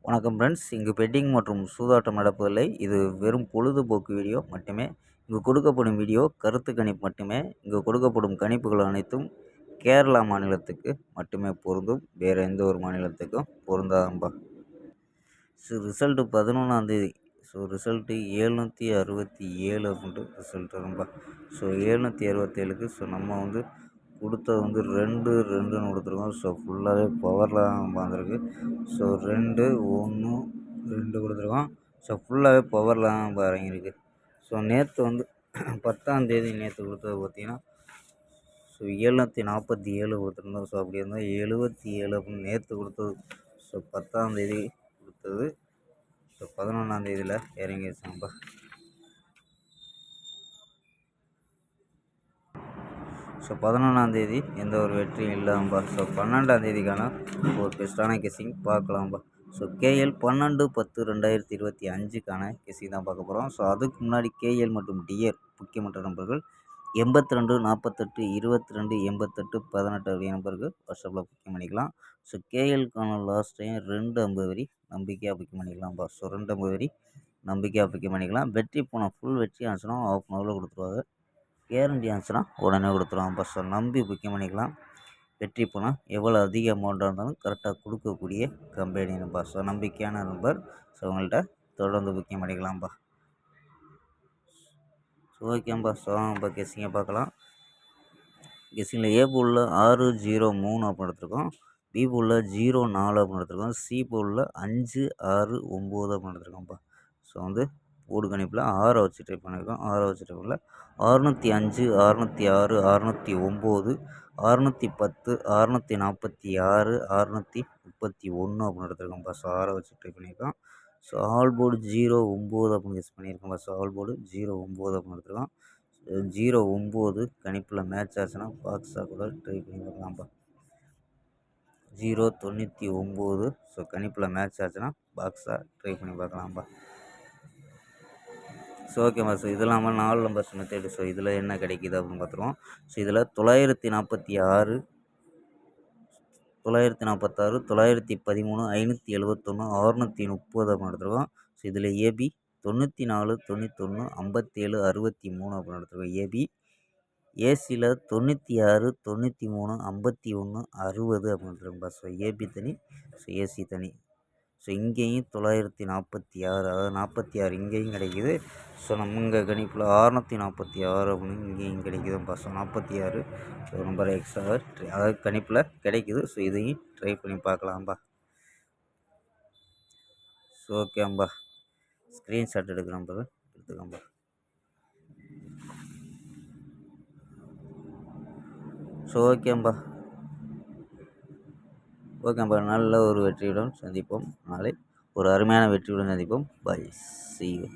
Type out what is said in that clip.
வணக்கம் ஃப்ரெண்ட்ஸ். இங்கு பெட்டிங் மற்றும் சூதாட்டம் நடப்பதில்லை. இது வெறும் பொழுதுபோக்கு வீடியோ மட்டுமே. இங்கு கொடுக்கப்படும் வீடியோ கருத்து கணிப்பு மட்டுமே. இங்கு கொடுக்கப்படும் கணிப்புகள் அனைத்தும் கேரளா மாநிலத்துக்கு மட்டுமே பொருந்தும். வேறு எந்த ஒரு மாநிலத்துக்கும் பொருந்தாதம்பா. ரிசல்ட்டு 11ஆந்தேதி. ரிசல்ட்டு 767 அப்படின்ட்டு ரிசல்ட் வரும்பா. 767க்கு நம்ம கொடுத்தது 2 2ன்னு கொடுத்துருக்கோம். ஃபுல்லாகவே பவரில் தான் வந்திருக்கு. 2 1 2 கொடுத்துருக்கோம். ஃபுல்லாகவே பவரில் தான் இறங்கியிருக்கு. நேற்று 10ஆந்தேதி நேற்று கொடுத்தது பார்த்திங்கன்னா 747 கொடுத்துருந்தோம். அப்படி இருந்தால் 77 அப்படின்னு நேற்று கொடுத்தது. 10ஆந்தேதி கொடுத்தது 11ஆந்தேதியில் இறங்கிடுச்சாம்பா. 11ஆந்தேதி எந்த ஒரு வெற்றியும் இல்லாமப்பா. 12ஆந்தேதிக்கான ஒரு பெஸ்ட்டான கெஸ்ஸிங் பார்க்கலாம்பா. கேஎல் 12/10/2025க்கான கெஸ்ஸிங் தான் பார்க்க போகிறோம். அதுக்கு முன்னாடி கேஎல் மற்றும் டிஆர் முக்கியமற்ற நம்பர்கள் 82 48 22 88 18 அப்படிங்கிற நம்பருக்கு வாட்ஸ்அப்பில் புக்கிங் பண்ணிக்கலாம். கேஎல்க்கான லாஸ்ட் டைம் 250 வரி நம்பிக்கையாக புக்கிங் பண்ணிக்கலாம்ப்பா. 250 வரி நம்பிக்கையாக புக்கிங் பண்ணிக்கலாம். வெற்றி போனால் ஃபுல் வெற்றி ஆச்சுன்னா ½ ஹவரில் கொடுத்துருவாங்க. கேரண்டி ஆச்சுன்னா உடனே கொடுத்துருவாங்க. நம்பி புக்கிங் பண்ணிக்கலாம். வெற்றி போனால் எவ்வளோ அதிக அமௌண்ட்டாக இருந்தாலும் கரெக்டாக கொடுக்கக்கூடிய கம்பெனி நம்பா. நம்பிக்கையான நம்பர். உங்கள்கிட்ட தொடர்ந்து புக்கிங் பண்ணிக்கலாம்ப்பா. ஓகேம்பா. இப்போ கெஸ்ஸிங்கை பார்க்கலாம். கெஸ்ஸிங்கில் ஏ போலில் 603 அப்படின்னு எடுத்துருக்கோம். பி போலில் 04 அப்படின்னு எடுத்துருக்கோம். சி போலில் 569 அப்படின்னு எடுத்துருக்கோம்ப்பா. போர்டு கணிப்பில் 6 வச்சு ட்ரை பண்ணியிருக்கோம். 6 வச்சு ட்ரை பண்ணல 605 606 609 610 646 631 அப்படின்னு எடுத்துருக்கோம்ப்பா. 6 வச்சு ட்ரை பண்ணியிருக்கோம். ஆல் போர்டு 09 அப்படின்னு கெஸ் பண்ணியிருக்கோம்ப்பா. ஆல் போர்டு 09 அப்படின்னு எடுத்துருக்கோம். 09 கணிப்பில் மேட்ச் ஆச்சுன்னா பாக்ஸாக கூட ட்ரை பண்ணி பார்க்கலாம்ப்பா. 099 கணிப்பில் மேட்ச் ஆச்சுன்னா பாக்ஸாக ட்ரை பண்ணி பார்க்கலாம்ப்பா. ஓகேம்மா. இது இல்லாமல் 4 நம்பர்ஸ் மெத்தேடு. இதில் என்ன கிடைக்கிது அப்படின்னு பார்த்துருவோம். இதில் 946 946 913 571 630 அப்படின்னு எடுத்துருக்கோம். இதில் ஏபி 94 91 57 63 அப்படின்னு எடுத்துருக்கோம். ஏபி ஏசியில் 96 93 51 60 அப்படின்னு எடுத்துருக்கோம்ப்பா. ஏபி தனி, ஏசி தனி. இங்கேயும் 946 அதாவது 46 இங்கேயும் கிடைக்கிது. நம்ம இங்கே கணிப்பில் 646 அப்படின்னு இங்கேயும் கிடைக்குதுப்பா. 46 ஒரு நம்பர் எக்ஸ்ட்ரா அதாவது கணிப்பில் கிடைக்குது. இதையும் ட்ரை பண்ணி பார்க்கலாம்ப்பா. ஓகேம்பா. ஸ்க்ரீன்ஷாட் எடுக்கிறோம்பா. எடுத்துக்கோம்பா. ஓகேம்பா. நல்ல ஒரு வெற்றியுடன் சந்திப்போம். நாளை ஒரு அருமையான வெற்றியுடன் சந்திப்போம். பை. See you.